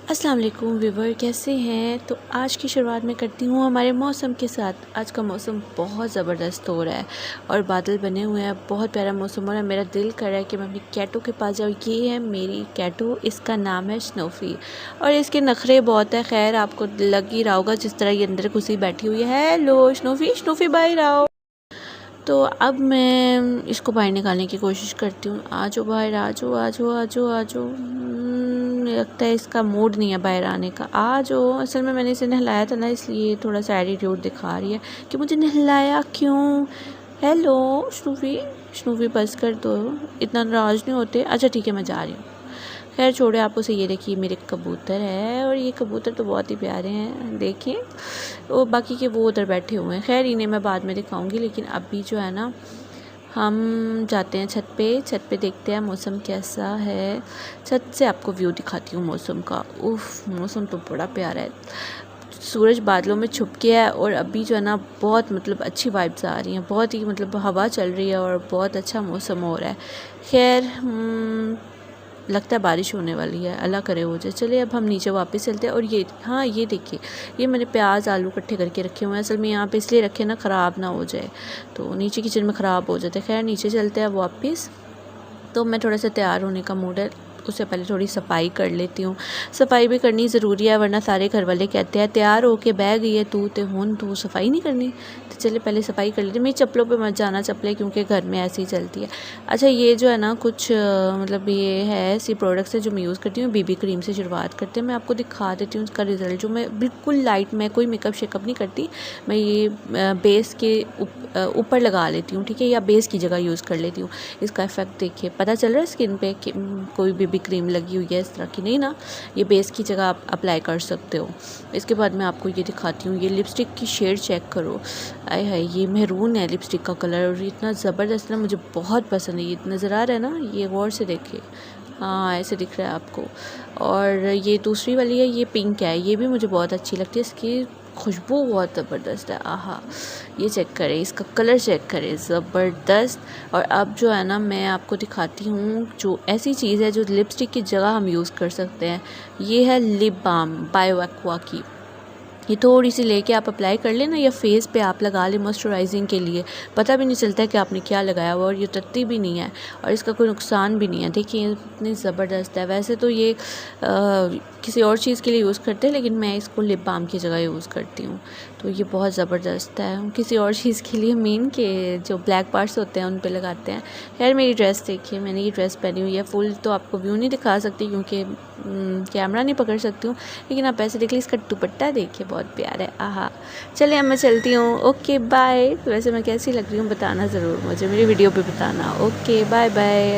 अस्सलाम वालेकुम व्यूवर, कैसे हैं। तो आज की शुरुआत में करती हूँ हमारे मौसम के साथ। आज का मौसम बहुत ज़बरदस्त हो रहा है और बादल बने हुए हैं। बहुत प्यारा मौसम हो रहा है। मेरा दिल कर रहा है कि मैं अपनी कैटो के पास जाऊँ। ये है मेरी कैटो, इसका नाम है स्नूफ़ी और इसके नखरे बहुत है। खैर आपको लग ही रहा होगा जिस तरह ये अंदर घुसी बैठी हुई है। हेलो स्नूफ़ी, स्नूफ़ी बाहर आओ। तो अब मैं इसको बाहर निकालने की कोशिश करती हूँ। आ जाओ बाहर, आ जाओ आ जाओ आ जाओ आ जाओ। मुझे लगता है इसका मूड नहीं है बाहर आने का। आ जाओ। असल में मैंने इसे नहलाया था ना, इसलिए थोड़ा सा एटीट्यूड दिखा रही है कि मुझे नहलाया क्यों। हेलो स्नूफी, स्नूफी बस कर दो, इतना नाराज़ नहीं होते। अच्छा ठीक है, मैं जा रही हूँ। खैर छोड़े आप उसे। ये देखिए मेरे कबूतर है और ये कबूतर तो बहुत ही प्यारे हैं। देखें वो बाकी के वो उधर बैठे हुए हैं। खैर इन्हें मैं बाद में दिखाऊंगी, लेकिन अभी जो है ना हम जाते हैं छत पे देखते हैं मौसम कैसा है। छत से आपको व्यू दिखाती हूँ मौसम का। उफ़, मौसम तो बड़ा प्यारा है। सूरज बादलों में छुप गया है और अभी जो है ना बहुत अच्छी वाइब्स आ रही हैं। बहुत ही हवा चल रही है और बहुत अच्छा मौसम हो रहा है। खैर लगता है बारिश होने वाली है, अल्लाह करे हो जाए। चलिए अब हम नीचे वापस चलते हैं। और ये हाँ, ये देखिए, ये मैंने प्याज आलू इकट्ठे करके रखे हुए हैं। असल में यहाँ पे इसलिए रखे ना, ख़राब ना हो जाए, तो नीचे किचन में ख़राब हो जाते हैं। खैर नीचे चलते हैं वापस। तो मैं थोड़ा सा तैयार होने का मूड है, उससे पहले थोड़ी सफाई कर लेती हूँ। सफाई भी करनी ज़रूरी है, वरना सारे घर वाले कहते हैं तैयार होके बह गई है तू, ते हुन तू सफाई नहीं करनी। तो चलिए पहले सफाई कर लेती हूँ। मेरी चप्पलों पे मत जाना, चप्पलें क्योंकि घर में ऐसे ही चलती है। अच्छा ये जो है ना कुछ ये है ऐसी प्रोडक्ट्स है जो मैं यूज़ करती हूँ। बीबी क्रीम से शुरुआत करते हैं। मैं आपको दिखा देती हूँ उसका रिज़ल्ट। जो मैं बिल्कुल लाइट, मैं कोई मेकअप शेकअप नहीं करती। मैं ये बेस के ऊपर लगा लेती हूँ, ठीक है, या बेस की जगह यूज़ कर लेती हूँ। इसका इफ़ेक्ट देखिए, पता चल रहा है स्किन पे कि कोई बीबी क्रीम लगी हुई है इस तरह की। नहीं ना, ये बेस की जगह आप अप्लाई कर सकते हो। इसके बाद मैं आपको ये दिखाती हूँ। ये लिपस्टिक की शेड चेक करो। आय हाय, ये मेहरून है लिपस्टिक का कलर और इतना ज़बरदस्त ना, मुझे बहुत पसंद है। ये नज़र आ रहा है ना, ये गौर से देखिए। हाँ ऐसे दिख रहा है आपको। और ये दूसरी वाली है, ये पिंक है। ये भी मुझे बहुत अच्छी लगती है। इसकी खुशबू बहुत ज़बरदस्त है। आहा, ये चेक करें, इसका कलर चेक करें, ज़बरदस्त। और अब जो है ना मैं आपको दिखाती हूँ जो ऐसी चीज़ है जो लिपस्टिक की जगह हम यूज़ कर सकते हैं। ये है लिप बाम बायो एक्वा की। ये थोड़ी सी लेके आप अप्लाई कर लेना, या फेस पे आप लगा लें मॉइस्चराइजिंग के लिए। पता भी नहीं चलता है कि आपने क्या लगाया हुआ, और ये उतरती भी नहीं है और इसका कोई नुकसान भी नहीं है। देखिए इतनी ज़बरदस्त है। वैसे तो ये किसी और चीज़ के लिए यूज़ करते हैं, लेकिन मैं इसको लिप बाम की जगह यूज़ करती हूँ। तो ये बहुत ज़बरदस्त है। किसी और चीज़ के लिए मेन के जो ब्लैक पार्ट्स होते हैं उन पे लगाते हैं। खैर मेरी ड्रेस देखिए, मैंने ये ड्रेस पहनी हुई है। फुल तो आपको व्यू नहीं दिखा सकती क्योंकि कैमरा नहीं पकड़ सकती हूँ, लेकिन आप ऐसे देख लीजिए। इसका दुपट्टा देखिए, बहुत प्यारा है। आहा, चलिए अब मैं चलती हूँ। Okay bye. वैसे मैं कैसी लग रही हूँ बताना ज़रूर मुझे, मेरी वीडियो पे बताना। Okay bye bye.